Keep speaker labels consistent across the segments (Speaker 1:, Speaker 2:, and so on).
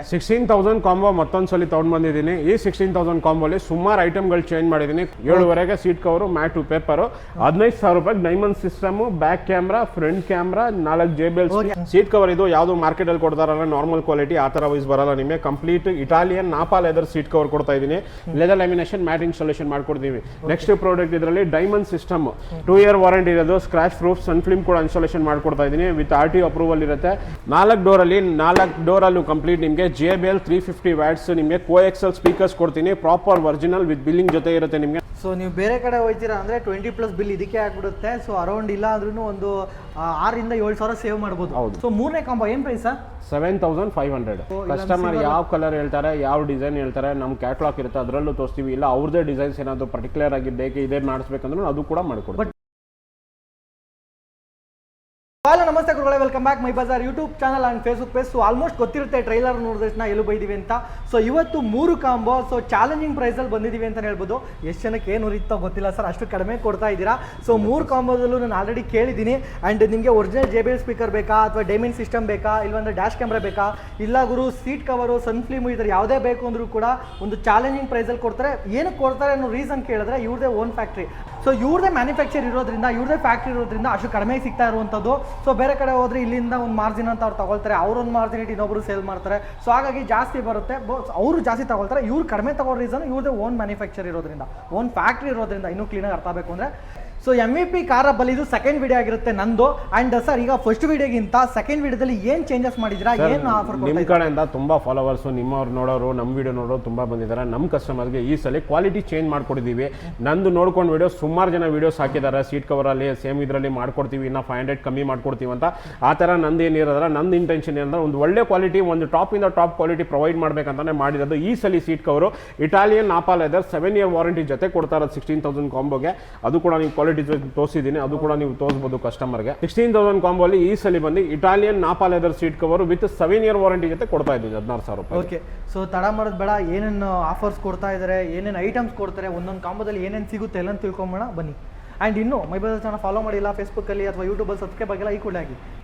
Speaker 1: 16,000 combo ಮತ್ತೊಂದ್ಸಲಿ ತಗೊಂಡ್ ಬಂದಿದ್ದೀನಿ. ಈ 16,000 ಕಾಂಬೋಲಿ ಸುಮಾರು ಐಟಮ್ಗಳು ಚೇಂಜ್ ಮಾಡಿದ್ದೀನಿ. 7ವರೆಗೆ ಸೀಟ್ ಕವರು, ಮ್ಯಾಟು, ಪೇಪರು, 15,000 ರೂಪಾಯಿ diamond system, back camera, front camera, 4 JBL seat cover. ಇದು ಯಾವುದು ಮಾರ್ಕೆಟ್ ಅಲ್ಲಿ ಕೊಡ್ತಾರಲ್ಲ ನಾರ್ಮಲ್ ಕ್ವಾಲಿಟಿ ಆ ತರ ವೈಸ್ ಬರಲ್ಲ ನಿಮಗೆ. Complete Italian Napa leather seat cover ಕೊಡ್ತಾ ಇದ್ದೀನಿ. ಲೆದರ್ ಲ್ಯಾಮಿನೇಷನ್ ಮ್ಯಾಟ್ ಇನ್ಸ್ಟಾಲೇಷನ್ ಮಾಡ್ಕೊಡ್ತೀವಿ. ನೆಕ್ಸ್ಟ್ ಪ್ರಾಡಕ್ಟ್ ಇದರಲ್ಲಿ ಡೈಮಂಡ್ ಸಿಸ್ಟಮ್ 2 year ವಾರಂಟಿ ಇರೋದು, ಸ್ಕ್ರಾಚ್ ಪ್ರೂಫ್, ಸನ್ ಫಿಲ್ಮ್ ಕೂಡ ಇನ್ಸ್ಟಾಲೇಷನ್ ಮಾಡ್ಕೊಡ್ತಾ ಇದ್ದೀನಿ. ವಿತ್ RTO ಅಪ್ರೂವಲ್ ಇರುತ್ತೆ. 4 ಡೋರಲ್ಲೂ ಕಂಪ್ಲೀಟ್ ನಿಮಗೆ JBL 350 ವ್ಯಾಟ್ಸ್ ನಿಮಗೆ ಕೋಎಕ್ಸೆಲ್ ಸ್ಪೀಕರ್ಸ್ ಕೊಡ್ತೀನಿ. ಪ್ರಾಪರ್ ಒರಿಜಿನಲ್ ವಿತ್ ಬಿಲ್ಲಿಂಗ್ ಜೊತೆ ಇರುತ್ತೆ ನಿಮಗೆ.
Speaker 2: ಸೊ ನೀವು ಬೇರೆ ಕಡೆ ಹೋಗ್ತೀರಾ ಅಂದರೆ 20+ ಬಿಲ್ ಇದಕ್ಕೆ ಆಗ್ಬಿಡುತ್ತೆ. ಸೊ ಅರೌಂಡ್ ಇಲ್ಲ ಅಂದ್ರೂ ಒಂದು 6,000 ಇಂದ 7,000 ಸೇವ್ ಮಾಡ್ಬೋದು. ಸೊ ಮೂರನೇ ಕಾಂಬೋ ಏನು ಪ್ರೈಸ್ ಸರ್?
Speaker 1: 7,500. ಕಸ್ಟಮರ್ ಯಾವ ಕಲರ್ ಹೇಳ್ತಾರೆ, ಯಾವ ಡಿಸೈನ್ ಹೇಳ್ತಾರೆ, ನಮ್ಮ ಕ್ಯಾಟ್ಲಾಗ್ ಇರುತ್ತೆ ಅದರಲ್ಲೂ ತೋರಿಸ್ತೀವಿ. ಇಲ್ಲ ಅವ್ರದೇ ಡಿಸೈನ್ಸ್ ಏನಾದರೂ ಪರ್ಟಿಕ್ಯುಲರ್ ಆಗಿ ಬೇಕು ಇದೇ ಮಾಡಿಸ್ಬೇಕಂದ್ರೂ ಅದು ಕೂಡ ಮಾಡ್ಕೊಡ್ತೀವಿ.
Speaker 2: ಹಲೋ ನಮಸ್ತೆ ಗುರುಗಳೇ, welcome back my Bazaar YouTube channel and Facebook page. So almost ಗೊತ್ತಿರುತ್ತೆ ಟ್ರೈಲರ್ ನೋಡಿದಷ್ಟು ಎಲ್ಲೂ ಬೈದೀವಿ ಅಂತ. ಸೊ ಇವತ್ತು 3 ಕಾಂಬೋ ಸೊ ಚಾಲೆಂಜಿಂಗ್ ಪ್ರೈಸಲ್ಲಿ ಬಂದಿದ್ದೀವಿ ಅಂತ ಹೇಳ್ಬೋದು. ಎಷ್ಟು ಜನಕ್ಕೆ ಏನು ಉರಿತೋ ಗೊತ್ತಿಲ್ಲ ಸರ್, ಅಷ್ಟು ಕಡಿಮೆ ಕೊಡ್ತಾ ಇದ್ದೀರಾ. ಸೊ 3 ಕಾಂಬೋದಲ್ಲೂ ನಾನು ಆಲ್ರೆಡಿ ಕೇಳಿದ್ದೀನಿ. ಆ್ಯಂಡ್ ನಿಮಗೆ ಒರಿಜಿನಲ್ JBL ಸ್ಪೀಕರ್ ಬೇಕಾ, ಅಥವಾ ಡೈಮಂಡ್ ಸಿಸ್ಟಮ್ ಬೇಕಾ, ಇಲ್ಲಾಂದ್ರೆ ಡ್ಯಾಶ್ ಕ್ಯಾಮ್ರಾ ಬೇಕಾ, ಇಲ್ಲ ಗುರು ಸೀಟ್ ಕವರು, ಸನ್ ಫಿಲ್ಮ್, ಇದರ ಯಾವುದೇ ಬೇಕು ಅಂದರೂ ಕೂಡ ಒಂದು ಚಾಲೆಂಜಿಂಗ್ ಪ್ರೈಸಲ್ಲಿ ಕೊಡ್ತಾರೆ. ಏನಕ್ಕೆ ಕೊಡ್ತಾರೆ ಅನ್ನೋ ರೀಸನ್ ಕೇಳಿದ್ರೆ ಇವ್ರದೇ ಓನ್ ಫ್ಯಾಕ್ಟ್ರಿ. ಸೊ ಇವ್ರದೇ ಮ್ಯಾನುಫ್ಯಾಕ್ಚರ್ ಇರೋದ್ರಿಂದ, ಇವ್ರದೇ ಫ್ಯಾಕ್ಟ್ರಿ ಇರೋದ್ರಿಂದ ಅಷ್ಟು ಕಡಿಮೆ ಸಿಗ್ತಾ ಇರುವಂಥದ್ದು. ಸೊ ಬೇರೆ ಕಡೆ ಹೋದ್ರೆ ಇಲ್ಲಿಂದ ಒಂದು ಮಾರ್ಜಿನ್ ಅಂತ ಅವ್ರು ತಗೊಳ್ತಾರೆ, ಅವ್ರೊಂದು ಮಾರ್ಜಿನ್ ಇಟ್ಟು ಇನ್ನೊಬ್ರು ಸೇಲ್ ಮಾಡ್ತಾರೆ. ಸೊ ಹಾಗಾಗಿ ಜಾಸ್ತಿ ಬರುತ್ತೆ, ಅವರು ಜಾಸ್ತಿ ತಗೊಳ್ತಾರೆ. ಇವ್ರು ಕಡಿಮೆ ತಗೊಳ್ಳೋ ರೀಸನ್ ಇವ್ರದೇ ಓನ್ ಮ್ಯಾನುಫ್ಯಾಕ್ಚರ್ ಇರೋದ್ರಿಂದ, ಓನ್ ಫ್ಯಾಕ್ಟ್ರಿ ಇರೋದ್ರಿಂದ. ಇನ್ನೂ ಕ್ಲೀನಾಗಿ ಅರ್ಥ ಆಗಬೇಕು ಅಂದರೆ ಸೊ MVP ಕಾರ್ ಹಬ್ಬಲ್ಲಿ ಇದು ಸೆಕೆಂಡ್ ವಿಡಿಯೋ ಆಗಿರುತ್ತೆ ನಂದು. ಅಂಡ್ ಸರ್ ಈಗ ಫಸ್ಟ್ ವಿಡಿಯೋಗಿಂತ ಸೆಕೆಂಡ್ ವಿಡಿಯೋದಲ್ಲಿ ಏನು ಚೇಂಜಸ್ ಮಾಡಿದ್ದೀರಾ, ಏನು ಆಫರ್?
Speaker 1: ನಿಮ್ಮ ಕಡೆಯಿಂದ ತುಂಬಾ ಫಾಲೋವರ್ಸ್, ನಿಮ್ಮವ್ರು ನೋಡೋರು, ನಮ್ಮ ವಿಡಿಯೋ ನೋಡೋರು ತುಂಬಾ ಬಂದಿದ್ದಾರೆ. ನಮ್ಮ ಕಸ್ಟಮರ್ಗೆ ಈ ಸಲ ಕ್ವಾಲಿಟಿ ಚೇಂಜ್ ಮಾಡ್ಕೊಡಿದ್ದೀವಿ. ನಂದು ನೋಡ್ಕೊಂಡು ವಿಡಿಯೋ ಸುಮಾರು ಜನ ವಿಡಿಯೋಸ್ ಹಾಕಿದ್ದಾರೆ. ಸೀಟ್ ಕವರಲ್ಲಿ ಸೇಮ್ ಇದರಲ್ಲಿ ಮಾಡ್ಕೊಡ್ತೀವಿ, ಇನ್ನು 500 ಕಮ್ಮಿ ಮಾಡ್ಕೊಡ್ತೀವಿ ಅಂತ. ಆ ಥರ ನಂದು ಏನಿರೋದ್ರೆ, ನಂದು ಇಂಟೆನ್ಷನ್ ಏನಂದ್ರೆ ಒಂದು ಒಳ್ಳೆ ಕ್ವಾಲಿಟಿ, ಒಂದು ಟಾಪಿಂದ ಟಾಪ್ ಕ್ವಾಲಿಟಿ ಪ್ರೊವೈಡ್ ಮಾಡ್ಬೇಕಂತಾನೆ ಮಾಡಿರೋದು. ಈ ಸಲ seat cover Italian Napa leather 7 year warranty ಜೊತೆ ಕೊಡ್ತಾ ಇರೋದು 16,000 ಕಾಂಬೋಗೆ. ಅದು ಕೂಡ ನೀವು ಕ್ವಾಲಿಟಿ ತೋರಿಸಿದ್ದೀನಿ, ಅದು ಕೂಡ ನೀವು ತೋರಿಸಬಹುದು ಕಸ್ಟಮರ್ಗೆ. 16,000 ಕಾಂಬೋಲಿ ಈ ಸಲ ಬಂದು Italian Napa leather seat cover with 7 year warranty ಜೊತೆ ಕೊಡ್ತಾ ಇದ್ದೀವಿ 16,000 ರೂಪಾಯಿ.
Speaker 2: ಓಕೆ, ಸೊ ತಡ ಮಾಡೋದು ಬೇಡ. ಏನೇನು ಆಫರ್ಸ್ ಕೊಡ್ತಾ ಇದ್ದಾರೆ, ಏನೇನು ಐಟಮ್ಸ್ ಕೊಡ್ತಾರೆ, ಒಂದೊಂದು ಕಾಂಬೋದಲ್ಲಿ ಏನೇನು ಸಿಗುತ್ತೆ ಎಲ್ಲ ತಿಳ್ಕೊಂಬೋಣ ಬನ್ನಿ. ಆ್ಯಂಡ್ ಇನ್ನು ಮೈ ಬಜಾರ್ ಚಾನಲ್ ಫಾಲೋ ಮಾಡಿಲ್ಲ ಫೇಸ್ಬುಕ್ಕಲ್ಲಿ ಅಥವಾ ಯೂಟ್ಯೂಬಲ್ಲಿ ಸಬ್ಸ್ಕ್ರೈಬ್ ಆಗಿಲ್ಲ, ಈ ಕೂಡಲೇ ಆಗಿ.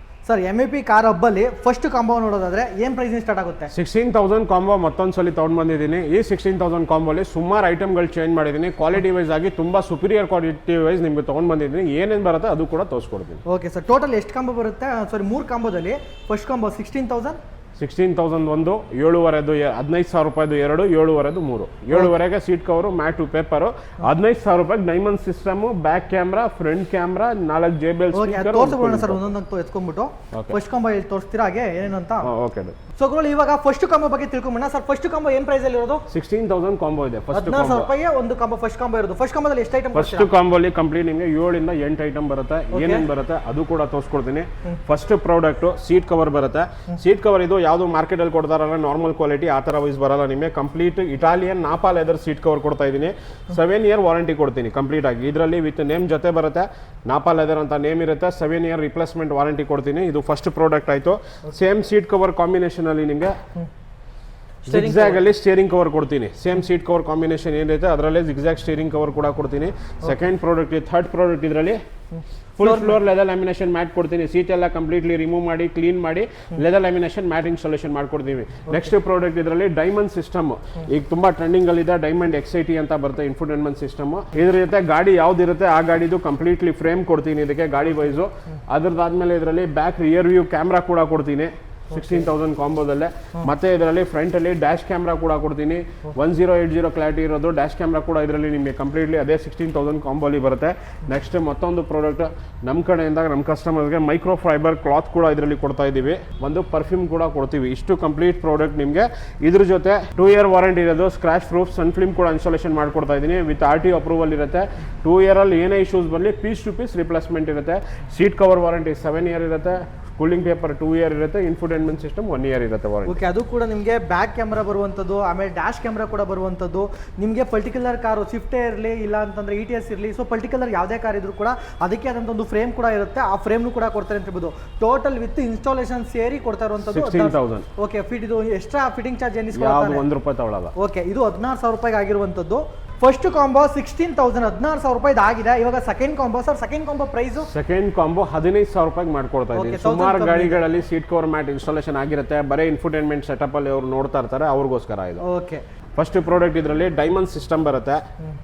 Speaker 2: ಸರ್ MVP ಕಾರ್ ಹಬ್ಬಲ್ಲಿ ಫಸ್ಟ್ ಕಾಂಬೋ ನೋಡೋದಾದ್ರೆ ಏನು ಪ್ರೈಸ್ ಸ್ಟಾರ್ಟ್ ಆಗುತ್ತೆ?
Speaker 1: 16,000 ಕಾಂಬೋ ಮತ್ತೊಂದ್ಸಲಿ ತಗೊಂಡ್ ಬಂದಿದ್ದೀನಿ. ಈ 16,000 ಕಾಂಬೋಲಿ ಸುಮಾರು ಐಟಮ್ಗಳು ಚೇಂಜ್ ಮಾಡಿದ್ದೀನಿ. ಕ್ವಾಲಿಟಿ ವೈಸ್ ಆಗಿ ತುಂಬಾ ಸುಪೀರಿಯರ್ ಕ್ವಾಲಿಟಿ ವೈಸ್ ನಿಮ್ಗೆ ತಗೊಂಡ್ ಬಂದಿದ್ದೀನಿ. ಏನೇನು ಬರುತ್ತೆ ಅದು ಕೂಡ ತೋರಿಸ್ಕೊಡ್ತೀನಿ.
Speaker 2: ಓಕೆ ಸರ್, ಟೋಟಲ್ ಎಷ್ಟು ಕಾಂಬೋ ಬರುತ್ತೆ? ಸಾರಿ 3 ಕಾಂಬೋದಲ್ಲಿ ಫಸ್ಟ್ ಕಾಂಬೋ 16,000
Speaker 1: ಒಂದು, 7,500 15,000 ರೂಪಾಯಿದು 2, 7,500 3. 7ವರೆಗೆ ಸೀಟ್ ಕವರು, ಮ್ಯಾಟು, ಪೇಪರು, 15,000 ರೂಪಾಯಿ diamond system, back camera, front camera, 4 JBL
Speaker 2: ತೋರಿಸ್ಕೊಳ್ಳೋಣ ಸರ್ ಒಂದೊಂದು ಎತ್ಕೊಂಡ್ಬಿಟ್ಟು. ಫಸ್ಟ್ ಕಾಂಬೋ ಇಲ್ಲಿ ತೋರಿಸ್ತೀರಾ ಹಾಗೆ ಏನೇನು ಅಂತ?
Speaker 1: ಓಕೆ.
Speaker 2: ಸೊ ಇವಾಗ ಫಸ್ಟ್ ಕಾಂಬೋ ಬಗ್ಗೆ ತಿಳ್ಕೊಂಬೋಣ ಸರ್. ಫಸ್ಟ್ ಕಾಂಬೋ ಏನು ಪ್ರೈಸ್ ಅಲ್ಲಿ ಇರೋದು?
Speaker 1: 16,000 ಕಾಂಬೋ ಇದೆ. ಫಸ್ಟ್
Speaker 2: 16,000 ರೂಪಾಯಿ ಒಂದು ಕಾಂಬೋ, ಫಸ್ಟ್ ಕಾಂಬೋ ಇರೋದು. ಫಸ್ಟ್ ಕಾಂಬೋದಲ್ಲಿ ಎಷ್ಟು ಐಟಮ್?
Speaker 1: ಫಸ್ಟ್ ಕಾಂಬೋಲಿ ಕಂಪ್ಲೀಟ್ ನಿಮಗೆ 7 ಇಂದ 8 ಐಟಮ್ ಬರುತ್ತೆ. ಏನೇನು ಬರುತ್ತೆ ಅದು ಕೂಡ ತೋರಿಸ್ಕೊಡ್ತೀನಿ. ಫಸ್ಟ್ ಪ್ರಾಡಕ್ಟ್ ಸೀಟ್ ಕವರ್ ಬರುತ್ತೆ. ಸೀಟ್ ಕವರ್ ಇದು ಯಾವುದು ಮಾರ್ಕೆಟ್ ಅಲ್ಲಿ ಕೊಡ್ತಾರಲ್ಲ ನಾರ್ಮಲ್ ಕ್ವಾಲಿಟಿ ಆ ತರ ವೈಸ್ ಬರಲ್ಲ ನಿಮಗೆ. Complete Italian Napa leather seat cover ಕೊಡ್ತಾ ಇದ್ದೀನಿ. 7 year ವಾರಂಟಿ ಕೊಡ್ತೀನಿ ಕಂಪ್ಲೀಟ್ ಆಗಿ. ಇದರಲ್ಲಿ ವಿತ್ ನೇಮ್ ಜೊತೆ ಬರುತ್ತೆ. ನಾಪಾ ಲೆದರ್ ಅಂತ ನೇಮ್ ಇರುತ್ತೆ. 7 year ರಿಪ್ಲೇಸ್ಮೆಂಟ್ ವಾರಂಟಿ ಕೊಡ್ತೀನಿ. ಇದು ಫಸ್ಟ್ ಪ್ರಾಡಕ್ಟ್ ಆಯ್ತು. ಸೇಮ್ ಸೀಟ್ ಕವರ್ ಕಾಂಬಿನೇಷನ್ ಅಲ್ಲಿ ನಿಮಗೆ ಜಿಗ್ಜಾಗ್ ಅಲ್ಲಿ ಸ್ಟೇರಿಂಗ್ ಕವರ್ ಕೊಡ್ತೀನಿ. ಸೇಮ್ ಸೀಟ್ ಕವರ್ ಕಾಂಬಿನೇಷನ್ ಏನಿರುತ್ತೆ ಅದರಲ್ಲೇ ಜಿಗ್ಜಾಗ್ ಸ್ಟೇರಿಂಗ್ ಕವರ್ ಕೂಡ ಕೊಡ್ತೀನಿ. ಸೆಕೆಂಡ್ ಪ್ರಾಡಕ್ಟ್, ಥರ್ಡ್ ಪ್ರಾಡಕ್ಟ್ ಇದರಲ್ಲಿ full floor leather lamination mat ಕೊಡ್ತೀನಿ. ಸೀಟ್ ಎಲ್ಲ ಕಂಪ್ಲೀಟ್ಲಿ ರಿಮೂವ್ ಮಾಡಿ ಕ್ಲೀನ್ ಮಾಡಿ ಲೆದರ್ ಲ್ಯಾಮಿನೇಷನ್ ಮ್ಯಾಟ್ ಇನ್ಸ್ಟಾಲೇಷನ್ ಮಾಡ್ಕೊಡ್ತೀವಿ. ನೆಕ್ಸ್ಟ್ ಪ್ರಾಡಕ್ಟ್ ಇದರಲ್ಲಿ ಡೈಮಂಡ್ ಸಿಸ್ಟಮ್, ಈಗ ತುಂಬಾ ಟ್ರೆಂಡಿಂಗ್ ಅಲ್ಲಿ ಇದೆ. ಡೈಮಂಡ್ XIT ಅಂತ ಬರುತ್ತೆ ಇನ್ಫೋಟೈನ್ಮೆಂಟ್ ಸಿಸ್ಟಮ್. ಇದ್ರ ಜೊತೆ ಗಾಡಿ ಯಾವ್ದಿರುತ್ತೆ ಆ ಗಾಡಿದು ಕಂಪ್ಲೀಟ್ಲಿ ಫ್ರೇಮ್ ಕೊಡ್ತೀನಿ ಇದಕ್ಕೆ ಗಾಡಿ ವೈಸು. ಅದ್ರದ್ದಾದ್ಮೇಲೆ ಇದರಲ್ಲಿ ಬ್ಯಾಕ್ ರಿಯರ್ ವ್ಯೂ ಕ್ಯಾಮ್ರಾ ಕೂಡ ಕೊಡ್ತೀನಿ 16,000 ಕಾಂಬೋದಲ್ಲೇ. ಮತ್ತೆ ಇದರಲ್ಲಿ ಫ್ರಂಟ್ ಅಲ್ಲಿ ಡ್ಯಾಶ್ ಕ್ಯಾಮ್ರಾ ಕೂಡ ಕೊಡ್ತೀನಿ. 1080 ಕ್ಲಾರಿಟಿ ಇರೋದು ಡ್ಯಾಶ್ ಕ್ಯಾಮ್ರಾ ಕೂಡ ಇದರಲ್ಲಿ ನಿಮಗೆ ಕಂಪ್ಲೀಟ್ಲಿ ಅದೇ 16,000 ಕಾಂಬೋಲಿ ಬರುತ್ತೆ. ನೆಕ್ಸ್ಟ್ ಮತ್ತೊಂದು ಪ್ರಾಡಕ್ಟ್ ನಮ್ಮ ಕಡೆಯಿಂದ ನಮ್ಮ ಕಸ್ಟಮರ್ಗೆ ಮೈಕ್ರೋ ಫೈಬರ್ ಕ್ಲಾತ್ ಕೂಡ ಇದರಲ್ಲಿ ಕೊಡ್ತಾ ಇದ್ದೀವಿ. ಒಂದು ಪರ್ಫ್ಯೂಮ್ ಕೂಡ ಕೊಡ್ತೀವಿ. ಇಷ್ಟು ಕಂಪ್ಲೀಟ್ ಪ್ರಾಡಕ್ಟ್ ನಿಮಗೆ. ಇದ್ರ ಜೊತೆ 2 year ವಾರಂಟಿ ಇರೋದು, ಸ್ಕ್ರಾಚ್ ಪ್ರೂಫ್, ಸನ್ ಫಿಲ್ಮ್ ಕೂಡ ಇನ್ಸ್ಟಾಲೇಷನ್ ಮಾಡ್ಕೊಡ್ತಾ ಇದ್ದೀನಿ. ವಿತ್ RTO ಅಪ್ರೂವಲ್ ಇರುತ್ತೆ. 2 year ಅಲ್ಲಿ ಏನೇ ಇಶ್ಯೂಸ್ ಬರಲಿ ಪೀಸ್ ಟು ಪೀಸ್ ರಿಪ್ಲೇಸ್ಮೆಂಟ್ ಇರುತ್ತೆ. ಸೀಟ್ ಕವರ್ ವಾರಂಟಿ 7 year ಇರುತ್ತೆ. ಕೂಲಿಂಗ್ ಪೇಪರ್ 2 year ಇರುತ್ತೆ. ಇನ್ಫೋಟೈನ್ಮೆಂಟ್ ಸಿಸ್ಟಮ್ 1 year ಇರುತ್ತೆ ವಾರಂಟಿ.
Speaker 2: ಓಕೆ, ಅದು ಕೂಡ ನಿಮಗೆ ಬ್ಯಾಕ್ ಕ್ಯಾಮ್ರಾ ಬರುವಂಥದ್ದು, ಆಮೇಲೆ ಡ್ಯಾಶ್ ಕ್ಯಾಮ್ರಾ ಕೂಡ ಬರುವಂಥದ್ದು. ನಿಮಗೆ ಪರ್ಟಿಕ್ಯುಲರ್ ಕಾರು ಸ್ವಿಫ್ಟೇ ಇರಲಿ, ಇಲ್ಲ ಅಂತಂದ್ರೆ ETS ಇರಲಿ, ಸೊ ಪರ್ಟಿಕ್ಯುಲರ್ ಯಾವುದೇ ಕಾರ್ ಇದ್ರೂ ಕೂಡ ಅದಕ್ಕೆ ಆದಂಥ ಒಂದು ಫ್ರೇಮ್ ಕೂಡ ಇರುತ್ತೆ. ಆ ಫ್ರೇಮ್ನು ಕೂಡ ಕೊಡ್ತಾರೆ ಅಂತ ಹೇಳ್ಬೋದು. ಟೋಟಲ್ ವಿತ್ ಇನ್ಸ್ಟಾಲೇಷನ್ ಸೇರಿ ಕೊಡ್ತಾ ಇರುವಂಥದ್ದು
Speaker 1: 16,000.
Speaker 2: ಓಕೆ, ಇದು ಎಕ್ಸ್ಟ್ರಾ ಫಿಟ್ಟಿಂಗ್ ಚಾರ್ಜ್ ಏನು?
Speaker 1: ₹1 ತಗೊಳ್ಳಲ್ಲ.
Speaker 2: ಓಕೆ, ಇದು 16,000 ರೂಪಾಯಿಗೆ ಆಗಿರುವಂಥದ್ದು ಫಸ್ಟ್ ಕಾಂಬೋ 16,000 16,000 ರೂಪಾಯಿ ಆಗಿದೆ. ಇವಾಗ second combo sir, second combo prize
Speaker 1: second combo 15,000 ರೂಪಾಯಿಗೆ ಮಾಡ್ಕೊಡ್ತಾ ಇದ್ದೀವಿ. ಸುಮಾರು ಗಾಡಿಗಳಲ್ಲಿ ಸೀಟ್ ಕವರ್ ಮ್ಯಾಟ್ ಇನ್ಸ್ಟಾಲೇಷನ್ ಆಗಿರುತ್ತೆ, ಬರೀ ಇನ್ಫೋಟೈನ್ಮೆಂಟ್ ಸೆಟಪ್ ಅಲ್ಲಿ ಅವ್ರು ನೋಡ್ತಾ ಇರ್ತಾರೆ, ಅವ್ರಿಗೋಸ್ಕರ ಇದು.
Speaker 2: ಓಕೆ,
Speaker 1: ಫಸ್ಟ್ ಪ್ರಾಡಕ್ಟ್ ಇದರಲ್ಲಿ ಡೈಮಂಡ್ ಸಿಸ್ಟಮ್ ಬರುತ್ತೆ.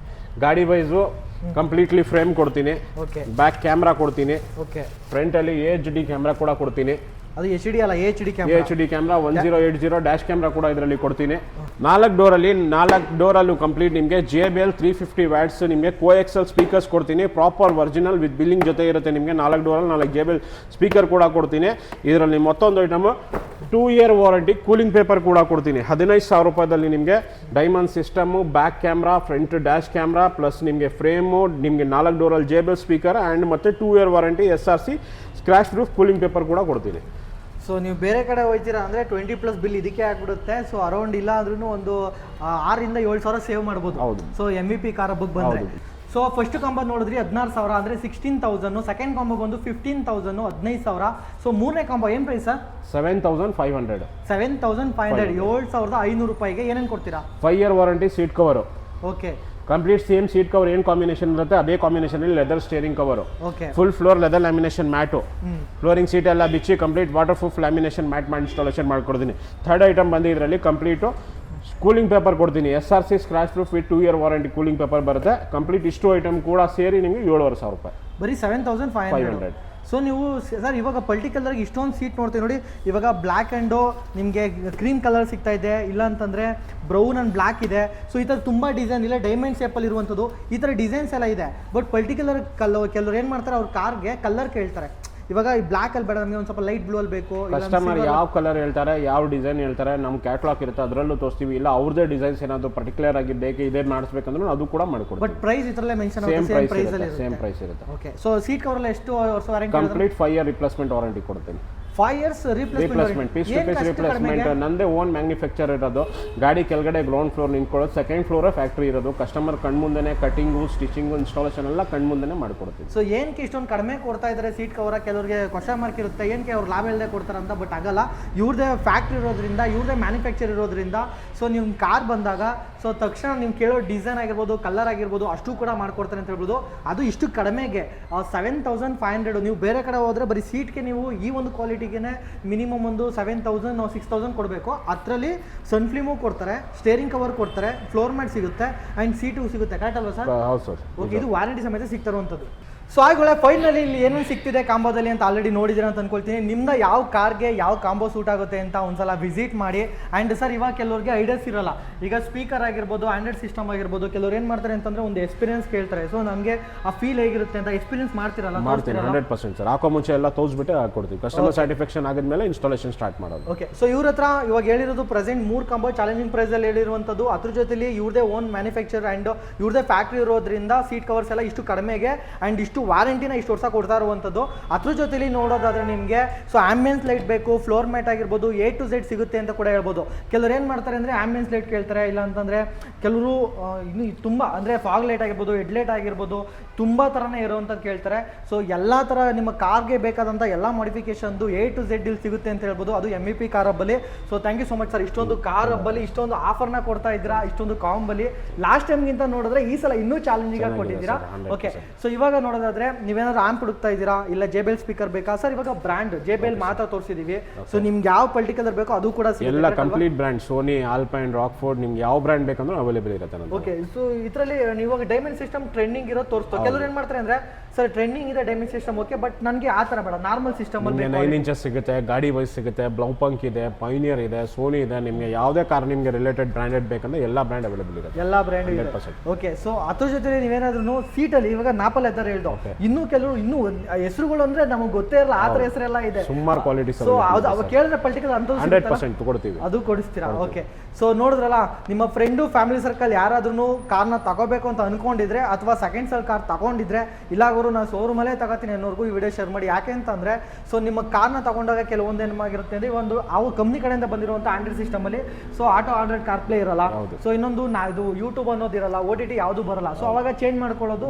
Speaker 1: ಗಾಡಿ ವೈಸು ಕಂಪ್ಲೀಟ್ಲಿ ಫ್ರೇಮ್ ಕೊಡ್ತೀನಿ,
Speaker 2: ಓಕೆ,
Speaker 1: ಬ್ಯಾಕ್ ಕ್ಯಾಮ್ರಾ ಕೊಡ್ತೀನಿ,
Speaker 2: ಓಕೆ,
Speaker 1: ಫ್ರಂಟ್ ಅಲ್ಲಿ HD ಕ್ಯಾಮ್ರಾ ಕೂಡ ಕೊಡ್ತೀನಿ.
Speaker 2: ಅದು HD ಅಲ್ಲ, HD camera.
Speaker 1: HD camera 1080 dash camera ಕೂಡ ಇದರಲ್ಲಿ ಕೊಡ್ತೀನಿ. 4 ಡೋರಲ್ಲೂ ಕಂಪ್ಲೀಟ್ ನಿಮಗೆ JBL 350 ವ್ಯಾಟ್ಸ್ ನಿಮಗೆ ಕೋಎಕ್ಸೆಲ್ ಸ್ಪೀಕರ್ಸ್ ಕೊಡ್ತೀನಿ. ಪ್ರಾಪರ್ ಒರಿಜಿನಲ್ ವಿತ್ ಬಿಲ್ಲಿಂಗ್ ಜೊತೆ ಇರುತ್ತೆ ನಿಮಗೆ. 4 ಡೋರಲ್ಲಿ 4 JBL ಸ್ಪೀಕರ್ ಕೂಡ ಕೊಡ್ತೀನಿ. ಇದರಲ್ಲಿ ಮತ್ತೊಂದು item 2 year warranty cooling paper ಕೂಡ ಕೊಡ್ತೀನಿ. 15,000 ರೂಪಾಯಿದಲ್ಲಿ ನಿಮಗೆ diamond system, back camera, front dash camera plus ನಿಮಗೆ ಫ್ರೇಮು, ನಿಮಗೆ 4 ಡೋರಲ್ಲಿ JBL ಸ್ಪೀಕರ್ ಆ್ಯಂಡ್ ಮತ್ತೆ 2 year warranty SRC scratch proof cooling paper ಕೂಡ ಕೊಡ್ತೀನಿ.
Speaker 2: ಸೊ ನೀವು ಬೇರೆ ಕಡೆ ಹೋಗ್ತೀರಾ ಅಂದರೆ 20+ ಬಿಲ್ ಇದಕ್ಕೆ ಆಗ್ಬಿಡುತ್ತೆ. ಸೊ ಅರೌಂಡ್ ಇಲ್ಲ ಅಂದ್ರೂ ಒಂದು 6,000 ಇಂದ 7,000 ಸೇವ್ ಮಾಡ್ಬೋದು.
Speaker 1: ಹೌದು.
Speaker 2: ಸೊ MVP ಕಾರ್ ಹಬ್ಬಕ್ಕೆ ಬಂದರೆ. ಸೊ ಫಸ್ಟ್ ಕಾಂಬೋ ನೋಡಿದ್ರಿ 16,000 ಅಂದರೆ 16,000. ಸೆಕೆಂಡ್ ಕಾಂಬೋ ಬಂದು 15,000 15,000. ಸೊ ಮೂರನೇ ಕಾಂಬೋ ಏನು ಪ್ರೈಸ್ ಸರ್?
Speaker 1: 7,500.
Speaker 2: 7,500 7,500 ರೂಪಾಯಿಗೆ ಏನೇನು ಕೊಡ್ತೀರಾ?
Speaker 1: 5 year warranty seat cover.
Speaker 2: Okay,
Speaker 1: complete same seat cover ಏನು ಕಾಂಬಿನೇಷನ್ ಇರುತ್ತೆ ಅದೇ ಕಾಂಬಿನೇಷನ್ ಅಲ್ಲಿ leather steering cover,
Speaker 2: okay,
Speaker 1: full floor leather lamination mat, flooring seat ಎಲ್ಲ ಬಿಚ್ಚಿ complete water proof lamination mat ಮಾಡಿ ಇನ್ಸ್ಟಾಲೇಷನ್ ಮಾಡ್ಕೊಡ್ತೀನಿ. ಥರ್ಡ್ ಐಟಮ್ ಬಂದು ಇದರಲ್ಲಿ ಕಂಪ್ಲೀಟು ಕೂಲಿಂಗ್ ಪೇಪರ್ ಕೊಡ್ತೀನಿ. SRC scratch proof with 2 year warranty cooling paper ಬರುತ್ತೆ. Complete ಇಷ್ಟು item ಕೂಡ ಸೇರಿ ನಿಮಗೆ 7,500 ರೂಪಾಯಿ.
Speaker 2: ಬರೀ 7,500. ಸೊ ನೀವು ಸರ್ ಇವಾಗ ಪರ್ಟಿಕ್ಯುಲರ್ ಇಷ್ಟೊಂದು ಸೀಟ್ ನೋಡ್ತೀವಿ ನೋಡಿ. ಇವಾಗ ಬ್ಲ್ಯಾಕ್ ಆ್ಯಂಡು ನಿಮಗೆ ಕ್ರೀಮ್ ಕಲರ್ ಸಿಗ್ತಾ ಇದೆ, ಇಲ್ಲ ಅಂತಂದರೆ ಬ್ರೌನ್ ಆ್ಯಂಡ್ ಬ್ಲ್ಯಾಕ್ ಇದೆ. ಸೊ ಈ ಥರ ತುಂಬ ಡಿಸೈನ್ ಇಲ್ಲ, ಡೈಮಂಡ್ ಶೇಪಲ್ಲಿ ಇರುವಂಥದ್ದು ಈ ಥರ ಡಿಸೈನ್ಸ್ ಎಲ್ಲ ಇದೆ. ಬಟ್ ಪರ್ಟಿಕ್ಯುಲರ್ ಕೆಲವ್ರು ಏನು ಮಾಡ್ತಾರೆ, ಅವ್ರ ಕಾರ್ಗೆ ಕಲರ್ ಕೇಳ್ತಾರೆ. ಇವಾಗ ಈ ಬ್ಲ್ಯಾಕ್ ಅಲ್ಲಿ ಬೇಡ, ನಮಗೆ ಒಂದು ಸ್ವಲ್ಪ ಲೈಟ್ ಬ್ಲೂ ಅಲ್ಲಿ ಬೇಕು.
Speaker 1: ಕಸ್ಟಮರ್ ಯಾವ ಕಲರ್ ಹೇಳ್ತಾರೆ, ಯಾವ ಡಿಸೈನ್ ಹೇಳ್ತಾರೆ, ನಮ್ಮ ಕ್ಯಾಟ್ಲಾಗ್ ಇರುತ್ತೆ ಅದರಲ್ಲೂ ತೋರಿಸ್ತೀವಿ. ಇಲ್ಲ ಅವ್ರದೇ ಡಿಸೈನ್ಸ್ ಏನಾದ್ರು ಪರ್ಟಿಕ್ಯುಲರ್ ಆಗಿ ಬೇಕು ಇದೇ ಮಾಡಿಸ್ಬೇಕಂದ್ರೆ ಅದು ಕೂಡ ಮಾಡ್ಕೊಡ್ತೀವಿ.
Speaker 2: ಬಟ್ ಪ್ರೈಸ್ ಇದರಲ್ಲೇ ಮೆನ್ಷನ್
Speaker 1: ಸೇಮ್ ಪ್ರೈಸ್ ಇರುತ್ತೆ.
Speaker 2: ಓಕೆ, ಸೊ ಸೀಟ್ ಕವರ್ ಎಲ್ಲ ಎಷ್ಟು ವರ್ಷ warranty?
Speaker 1: Complete 5 year replacement warranty ಕೊಡ್ತೀನಿ.
Speaker 2: 5 years
Speaker 1: replacement, piece to piece replacement. ನಂದೇ ಓನ್ ಮ್ಯಾನುಫ್ಯಾಕ್ಚರ್ ಇರೋದು. ಗಾಡಿ ಕೆಳಗಡೆ ಗ್ರೌಂಡ್ ಫ್ಲೋರ್ ನಿಂತ್ಕೊಳ್ಳೋದು, ಸೆಕೆಂಡ್ ಫ್ಲೋರ್ ಫ್ಯಾಕ್ಟ್ರಿ ಇರೋದು. ಕಸ್ಟಮರ್ ಕಣ್ಮುಂದೆನೇ ಕಟಿಂಗು, ಸ್ಟಿಚಿಂಗು, ಇನ್ಸ್ಟಾಲೇಷನ್ ಎಲ್ಲ ಕಣ್ಮುಂದೆನೇ ಮಾಡ್ಕೊಡ್ತೀವಿ.
Speaker 2: ಸೊ ಏನಕ್ಕೆ ಇಷ್ಟೊಂದು ಕಡಿಮೆ ಕೊಡ್ತಾ ಇದ್ದಾರೆ ಸೀಟ್ ಕವರ್? ಕೆಲವರಿಗೆ ಕ್ವಶನ್ ಮಾರ್ಕ್ ಇರುತ್ತೆ, ಏನಕ್ಕೆ ಅವ್ರು ಲಾಭ ಇಲ್ಲದೆ ಕೊಡ್ತಾರೆ ಅಂತ. ಬಟ್ ಆಗಲ್ಲ, ಇವ್ರದೇ ಫ್ಯಾಕ್ಟ್ರಿ ಇರೋದ್ರಿಂದ, ಇವ್ರದೇ ಮ್ಯಾನುಫ್ಯಾಕ್ಚರ್ ಇರೋದ್ರಿಂದ. ಸೊ ನಿಮ್ಮ ಕಾರ್ ಬಂದಾಗ ಸೊ ತಕ್ಷಣ ನೀವು ಕೇಳೋ ಡಿಸೈನ್ ಆಗಿರ್ಬೋದು, ಕಲರ್ ಆಗಿರ್ಬೋದು ಅಷ್ಟು ಕೂಡ ಮಾಡ್ಕೊಡ್ತಾರೆ ಅಂತ ಹೇಳ್ಬೋದು. ಅದು ಇಷ್ಟು ಕಡಿಮೆಗೆ 7,500. ನೀವು ಬೇರೆ ಕಡೆ ಹೋದರೆ ಬರೀ ಸೀಟ್ಗೆ ನೀವು ಈ ಒಂದು ಕ್ವಾಲಿಟಿಗೆ ಮಿನಿಮಮ್ ಒಂದು 7,000 ನಾವು 6,000 ಕೊಡಬೇಕು. ಅದರಲ್ಲಿ ಸನ್ ಫ್ಲಿಮು ಕೊಡ್ತಾರೆ, ಸ್ಟೇರಿಂಗ್ ಕವರ್ ಕೊಡ್ತಾರೆ, ಫ್ಲೋರ್ ಮ್ಯಾಟ್ ಸಿಗುತ್ತೆ ಆ್ಯಂಡ್ ಸೀಟು ಸಿಗುತ್ತೆ. ಕರೆಕ್ಟ್ ಅಲ್ವಾ ಸರ್?
Speaker 1: ಹೌದು ಸರ್.
Speaker 2: ಓಕೆ, ಇದು ವಾರಂಟಿ ಸಮೇತ ಸಿಗ್ತಿರುವಂಥದ್ದು. ಸೊ ಆಗುಳೆ ಫೈನಲಿ ಇಲ್ಲಿ ಏನೇನು ಸಿಗ್ತಿದೆ ಕಾಂಬೋದಲ್ಲಿ ಅಂತ ಆಲ್ರೆಡಿ ನೋಡಿದ್ದೀರಾ ಅಂತ ಅನ್ಕೊಳ್ತೀನಿ. ನಿಮ್ದು ಯಾವ ಕಾರ್ಗೆ ಯಾವ ಕಾಂಬೋ ಸೂಟ್ ಆಗುತ್ತೆ ಅಂತ ಒಂದ್ಸಲ ವಿಸಿಟ್ ಮಾಡಿ. ಆ್ಯಂಡ್ ಸರ್ ಇವಾಗ ಕೆಲವ್ರಿಗೆ ಐಡಿಯಾಸ್ ಇರಲ್ಲ. ಈಗ ಸ್ಪೀಕರ್ ಆಗಿರ್ಬೋದು, ಆಂಡ್ರಾಯ್ಡ್ ಸಿಸ್ಟಮ್ ಆಗಿರ್ಬೋದು, ಕೆಲವ್ರು ಏನು ಮಾಡ್ತಾರೆ ಅಂತಂದ್ರೆ ಒಂದು ಎಕ್ಸ್ಪೀರಿಯನ್ಸ್ ಕೇಳ್ತಾರೆ. ಸೊ ನಮಗೆ ಆ ಫೀಲ್ ಹೇಗಿರುತ್ತೆ ಅಂತ ಎಕ್ಸ್ಪೀರಿಯನ್ಸ್ ಮಾಡ್ತಿರಲ್ಲ?
Speaker 1: ಮಾಡ್ತೀನಿ 100% ಸರ್. ಹಾಕೋ ಮುಂಚೆ ಎಲ್ಲ ತೋರಿಸ್ಬಿಟ್ಟು ಹಾಕೊಡ್ತೀವಿ. ಕಸ್ಟಮರ್ ಸ್ಯಾಟಿಸ್ಫ್ಯಾಕ್ಷನ್ ಆಗಿದ್ಮೇಲೆ ಇನ್ಸ್ಟಾಲೇಷನ್ ಸ್ಟಾರ್ಟ್ ಮಾಡೋದು.
Speaker 2: ಓಕೆ, ಸೊ ಇವ್ರ ಹತ್ರ ಇವಾಗ ಹೇಳಿರೋದು ಪ್ರೆಸೆಂಟ್ 3 ಕಾಂಬೋ ಚಾಲೆಂಜಿಂಗ್ ಪ್ರೈಸಲ್ಲಿ ಹೇಳಿರುವಂಥದ್ದು. ಅದ್ರ ಜೊತೆಲಿ ಇವ್ರದೇ ಓನ್ ಮ್ಯಾನುಫ್ಯಾಕ್ಚರ್ ಆ್ಯಂಡ್ ಇವ್ರದೇ ಫ್ಯಾಕ್ಟ್ರಿ ಇರೋದ್ರಿಂದ ಸೀಟ್ ಕವರ್ಸ್ ಎಲ್ಲ ಇಷ್ಟು ಕಡಿಮೆಗೆ ಆ್ಯಂಡ್ ಇಷ್ಟು ವಾರಂಟಿನ ಇಷ್ಟು ಕೊಡ್ತಾ ಇರುವಂಥದ್ದು. ಅದ್ರ ಜೊತೆಲಿ ನೋಡೋದಾದ್ರೆ ನಿಮಗೆ ಸೊ ಆಂಬಿಯನ್ಸ್ ಲೈಟ್ ಬೇಕು, ಫ್ಲೋರ್ ಮ್ಯಾಟ್ ಆಗಿರ್ಬೋದು, A to Z ಸಿಗುತ್ತೆ ಅಂತ ಕೂಡ ಹೇಳ್ಬೋದು. ಕೆಲವರು ಏನು ಮಾಡ್ತಾರೆ ಅಂದರೆ ಆಂಬಿಯನ್ಸ್ ಲೈಟ್ ಕೇಳ್ತಾರೆ, ಇಲ್ಲ ಅಂತಂದರೆ ಕೆಲವರು ಇನ್ನು ತುಂಬ ಅಂದರೆ ಫಾಗ್ ಲೈಟ್ ಆಗಿರ್ಬೋದು, ಹೆಡ್ ಲೈಟ್ ಆಗಿರ್ಬೋದು, ತುಂಬ ಥರನೇ ಇರೋವಂಥದ್ದು ಕೇಳ್ತಾರೆ. ಸೊ ಎಲ್ಲ ಥರ ನಿಮ್ಮ ಕಾರ್ಗೆ ಬೇಕಾದಂಥ ಎಲ್ಲ ಮಾಡಿಫಿಕೇಶನ್ದು A to Z ಇಲ್ಲಿ ಸಿಗುತ್ತೆ ಅಂತ ಹೇಳ್ಬೋದು. ಅದು MVP ಕಾರ್ ಹಬ್ಬಲ್ಲಿ. So thank you so much sir. ಇಷ್ಟೊಂದು ಕಾರ್ ಹಬ್ಬಲ್ಲಿ ಇಷ್ಟೊಂದು ಆಫರ್ನ ಕೊಡ್ತಾ ಇದ್ದೀರಾ, ಇಷ್ಟೊಂದು ಕಾಂಬಲ್ಲಿ. ಲಾಸ್ಟ್ ಟೈಮ್ಗಿಂತ ನೋಡಿದ್ರೆ ಈ ಸಲ ಇನ್ನೂ ಚಾಲೆಂಜಿಂಗ್ ಆಗಿ ಕೊಟ್ಟಿದ್ದೀರಾ. ಓಕೆ, ಸೊ ಇವಾಗ ನೋಡೋದಾದ್ರೆ ನೀವೇನಾದ್ರು ಆಂಪ್ ಹುಡುಕ್ತಾ ಇದ್ದೀರಾ, ಇಲ್ಲ JBL ಸ್ಪೀಕರ್ ಬೇಕಾ ಸರ್? ಇವಾಗ ಬ್ರ್ಯಾಂಡ್ JBL ಮಾತ್ರ ತೋರಿಸಿದೀವಿ. ಸೊ ನಿಮ್ಗೆ ಯಾವ ಪರ್ಟಿಕ್ಯುಲರ್ ಬೇಕೋ ಅದು ಕೂಡ
Speaker 1: ಎಲ್ಲ ಕಂಪ್ಲೀಟ್ ಬ್ರ್ಯಾಂಡ್, ಸೋನಿ, ಆಲ್ಪೈನ್, ರಾಕ್ಫೋರ್ಡ್, ನಿಮ್ಗೆ ಯಾವ ಬ್ರ್ಯಾಂಡ್ ಬೇಕಂದ್ರೆ ಅವೈಲೇಬಲ್ ಇರುತ್ತೆ.
Speaker 2: ಓಕೆ, ಸೊ ಇದರಲ್ಲಿ ಇವಾಗ ಡೈಮಂಡ್ ಸಿಸ್ಟಮ್ ಟ್ರೆಂಡಿಂಗ್ ಇರೋ ತೋರಿಸ್ತು. ಕೆಲವರು ಏನು ಮಾಡ್ತಾರೆ ಅಂದ್ರೆ ಸರ್ ಟ್ರೆಂಡಿಂಗ್ ಇದೆ ಡೈಮಂಡ್ ಸಿಸ್ಟಮ್, ಓಕೆ, ಬಟ್ ನನಗೆ ಆ ಥರ ಬೇಡ, ನಾರ್ಮಲ್ ಸಿಸ್ಟಮ್ ಅಲ್ಲಿ
Speaker 1: 9 ಇಂಚಸ್ ಸಿಗುತ್ತೆ, ಗಾಡಿ ವೈಸ್ ಸಿಗುತ್ತೆ, ಬ್ಲೌಪಂಕ್ ಇದೆ, ಪೈನಿಯರ್ ಇದೆ, ಸೋನಿ ಇದೆ. ನಿಮಗೆ ಯಾವುದೇ ಕಾರ್ ನಿಮಗೆ ರಿಲೇಟೆಡ್ ಬ್ರ್ಯಾಂಡೆಡ್ ಬೇಕಂದ್ರೆ ಎಲ್ಲ ಬ್ರ್ಯಾಂಡ್ ಅವೈಲೇಬಲ್ ಇರುತ್ತೆ.
Speaker 2: ಎಲ್ಲ ಬ್ರ್ಯಾಂಡ್ ಇದೆ. ಓಕೆ, ಸೊ ಅದ್ರ ಜೊತೆ ನೀವೇನಾದ್ರೂ ಸೀಟಲ್ಲಿ ಇವಾಗ ನಾಪಲ್ ಎತ್ತರ ಹೇಳ್ದು, ಇನ್ನೂ ಕೆಲವರು ಇನ್ನೂ ಹೆಸರುಗಳು ಅಂದ್ರೆ ನಮಗೆ ಗೊತ್ತೇ ಇರಲ್ಲ, ಆ ಥರ ಹೆಸರೆಲ್ಲ ಇದೆ.
Speaker 1: ಸುಮಾರು ಕ್ವಾಲಿಟಿ.
Speaker 2: ಸೊ ಅವು ಕೇಳಿದ್ರೆ ಪರ್ಟಿಕ್ಯುಲರ್ ಅಂತ
Speaker 1: 100% ಕೊಡ್ತೀವಿ,
Speaker 2: ಅದು ಕೊಡಿಸ್ತೀರಾ? ಓಕೆ, ಸೊ ನೋಡಿದ್ರಲ್ಲ, ನಿಮ್ಮ ಫ್ರೆಂಡು ಫ್ಯಾಮಿಲಿ ಸರ್ಕಲ್ ಯಾರಾದ್ರೂ ಕಾರ್ನ ತಗೋಬೇಕು ಅಂತ ಅನ್ಕೊಂಡಿದ್ರೆ ಅಥವಾ ಸೆಕೆಂಡ್ ಸೆಲ್ ಕಾರ್ ತಗೊಂಡಿದ್ರೆ, ಇಲ್ಲ ಅವರು ನಾನು ಶೋರೂಮಲ್ಲೇ ತಗೋತೀನಿ ಅನ್ನೋರ್ಗೂ ಈ ವಿಡಿಯೋ ಶೇರ್ ಮಾಡಿ. ಯಾಕೆ ಅಂತಂದ್ರೆ ಸೊ ನಿಮ್ಮ ಕಾರ್ನ ತಗೊಂಡಾಗ ಕೆಲವೊಂದು ಏನಾಗಿರುತ್ತೆ ಅಂದ್ರೆ ಒಂದು ಅವು ಕಂಪ್ನಿ ಕಡೆಯಿಂದ ಬಂದಿರುವಂಥ ಆಂಡ್ರಾಯ್ಡ್ ಸಿಸ್ಟಮ್ ಅಲ್ಲಿ so auto Android car play ಇರಲ್ಲ. ಸೊ ಇನ್ನೊಂದು ಇದು ಯೂಟ್ಯೂಬ್ ಅನ್ನೋದಿರಲ್ಲ, OTT ಯಾವುದು ಬರಲ್ಲ. ಸೊ ಅವಾಗ ಚೇಂಜ್ ಮಾಡ್ಕೊಳ್ಳೋದು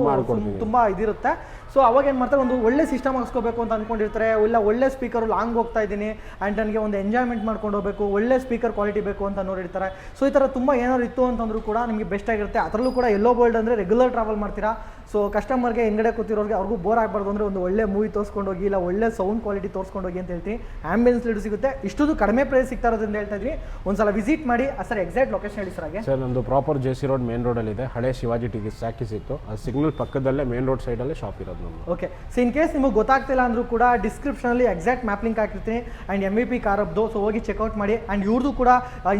Speaker 2: ತುಂಬಾ ಇದಿರುತ್ತೆ. ಇರುತ್ತೆ. ಸೊ ಅವಾಗ ಏನು ಮಾಡ್ತಾರೆ, ಒಂದು ಒಳ್ಳೆ ಸಿಸ್ಟಮ್ ಹಾಕ್ಸ್ಕೋಬೇಕು ಅಂತ ಅಂದ್ಕೊಂಡಿರ್ತಾರೆ, ಇಲ್ಲ ಒಳ್ಳೆ ಸ್ಪೀಕರು ಲಾಂಗ್ ಹೋಗ್ತಾ ಇದ್ದೀನಿ ಆ್ಯಂಡ್ ನನಗೆ ಒಂದು ಎಂಜಾಯ್ಮೆಂಟ್ ಮಾಡ್ಕೊಂಡು ಹೋಗಬೇಕು, ಒಳ್ಳೆ ಸ್ಪೀಕರ್ ಕ್ವಾಲಿಟಿ ಬೇಕು ಅಂತ ನೋಡಿರ್ತಾರೆ. ಸೊ ಈ ಥರ ತುಂಬ ಏನಾದ್ರು ಇತ್ತು ಅಂತಂದ್ರೂ ಕೂಡ ನಿಮಗೆ ಬೆಸ್ಟ್ ಆಗಿರುತ್ತೆ. ಅದರಲ್ಲೂ ಕೂಡ ಎಲ್ಲೋ ಬೋಲ್ಡ್ ಅಂದರೆ ರೆಗ್ಯುಲರ್ ಟ್ರಾವೆಲ್ ಮಾಡ್ತೀರಾ, ಸೊ ಕಸ್ಟಮರ್ಗೆ ಹಿಂಗಡೆ ಕೂತಿರೋರಿಗೆ ಅವ್ರಿಗೂ ಬೋರ್ ಆಗಬಾರ್ದು ಅಂದರೆ ಒಂದು ಒಳ್ಳೆ ಮೂವಿ ತೋರಿಸ್ಕೊಂಡು ಹೋಗಿ, ಇಲ್ಲ ಒಳ್ಳೆ ಸೌಂಡ್ ಕ್ವಾಲಿಟಿ ತೋರಿಸ್ಕೊಂಡು ಹೋಗಿ ಅಂತ ಹೇಳ್ತೀನಿ. ಆಂಬಿಯನ್ಸ್ ಲೀಡ್ ಸಿಗುತ್ತೆ, ಇಷ್ಟೊಂದು ಕಡಿಮೆ ಪ್ರೈಸ್ ಸಿಗ್ತಾ ಇರೋದ್ರಿಂದ ಹೇಳ್ತಾ ಇದ್ವಿ, ಒಂದ್ಸಲ ವಿಸಿಟ್ ಮಾಡಿ. ಸರ್ ಎಕ್ಸಾಕ್ಟ್ ಲೊಕೇಶನ್ ಹೇಳಿ ಸರ್. ಹಾಗೆ
Speaker 1: ಸರ್ ನಮ್ಮದು ಪ್ರಾಪರ್ ಜೆ.ಸಿ. ರೋಡ್ ಮೇನ್ ರೋಡಲ್ಲಿದೆ, ಹಳೆ ಶಿವಾಜಿ ಟಾಕೀಸ್ ಇತ್ತು, ಆ ಸಿಗ್ನಲ್ ಪಕ್ಕದಲ್ಲೇ ಮೇನ್ ರೋಡ್ ಸೈಡಲ್ಲೇ ಶಾಪ್ ಇರೋದು ನಮ್ಮದು.
Speaker 2: ಓಕೆ, ಸೊ ಇನ್ ಕೇಸ್ ನಿಮಗೆ ಗೊತ್ತಾಗ್ತಿಲ್ಲ ಅಂದರೂ ಕೂಡ ಡಿಸ್ಕ್ರಿಪ್ಷನಲ್ಲಿ ಎಕ್ಸಾಕ್ಟ್ ಮ್ಯಾಪ್ ಲಿಂಕ್ ಹಾಕಿರ್ತೀನಿ ಆ್ಯಂಡ್ MVP ಕಾರಬ್ದು, ಸೊ ಹೋಗಿ ಚೆಕ್ಔಟ್ ಮಾಡಿ. ಆ್ಯಂಡ್ ಇವ್ರದ್ದು ಕೂಡ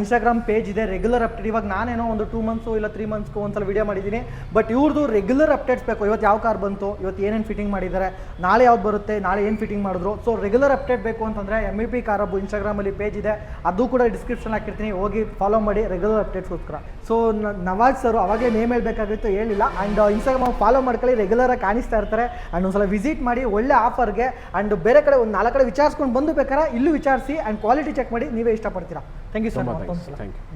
Speaker 2: ಇನ್ಸ್ಟಾಗ್ರಾಮ್ ಪೇಜ್ ಇದೆ, ರೆಗ್ಯುಲರ್ ಅಪ್ಡೇಟ್. ಇವಾಗ ನಾನೇನೋ ಒಂದು 2 ಮಂತ್ಸು ಇಲ್ಲ 3 ಮಂತ್ಸ್ಗೂ ಒಂದ್ಸಲ ವಿಡಿಯೋ ಮಾಡಿದ್ದೀನಿ, ಬಟ್ ಇವ್ರದ್ದು ರೆಗ್ಯುಲರ್ ಅಪ್ಡೇಟ್ಸ್ ಬೇಕು. ಇವತ್ತು ಯಾವ ಕಾರ್ ಬಂತು, ಇವತ್ತು ಏನೇನು ಫಿಟ್ಟಿಂಗ್ ಮಾಡಿದ್ದಾರೆ, ನಾಳೆ ಯಾವ್ದು ಬರುತ್ತೆ, ನಾಳೆ ಏನು ಫಿಟ್ಟಿಂಗ್ ಮಾಡಿದ್ರು. ಸೊ ರೆಗ್ಯುಲರ್ ಅಪ್ಡೇಟ್ ಬೇಕು ಅಂತಂದರೆ MVP ಕಾರಬ್ಬು ಇನ್ಸ್ಟಾಗ್ರಾಮಲ್ಲಿ ಪೇಜ್ ಇದೆ, ಅದು ಕೂಡ ಡಿಸ್ಕ್ರಿಪ್ಷನ್ ಹಾಕಿರ್ತೀನಿ, ಹೋಗಿ ಫಾಲೋ ಮಾಡಿ ರೆಗ್ಯುಲರ್ ಅಪ್ಡೇಟ್ಸ್ಗೋಸ್ಕರ. ಸೊ ನವಾಜ್ ಸರ್ ಅವಾಗಲೇ ನೇಮ್ ಹೇಳಬೇಕಾಗಿತ್ತು, ಹೇಳಿಲ್ಲ. ಆ್ಯಂಡ್ ಇನ್ಸ್ಟಾಗ್ರಾಮ್ ಫಾಲೋ ಮಾಡ್ಕೊಳ್ಳಿ, ರೆಗ್ಯುಲರಾಗಿ ಕಾಣಿಸ್ತಾ ಇರ್ತಾರೆ. ಆ್ಯಂಡ್ ಒಂದ್ಸಲ ವಿಸಿಟ್ ಮಾಡಿ, ಒಳ್ಳೆ ಆಫರ್ಗೆ. ಆ್ಯಂಡ್ ಬೇರೆ ಕಡೆ ಒಂದು 4 ಕಡೆ ವಿಚಾರಿಸ್ಕೊಂಡು ಬಂದು ಬೇಕಾದ್ರೆ ಇಲ್ಲೂ ವಿಚಾರಿಸಿ ಆ್ಯಂಡ್ ಕ್ವಾಲಿಟಿ ಚೆಕ್ ಮಾಡಿ, ನೀವೇ ಇಷ್ಟಪಡ್ತೀರಾ. Thank you sir much.
Speaker 1: Thank you.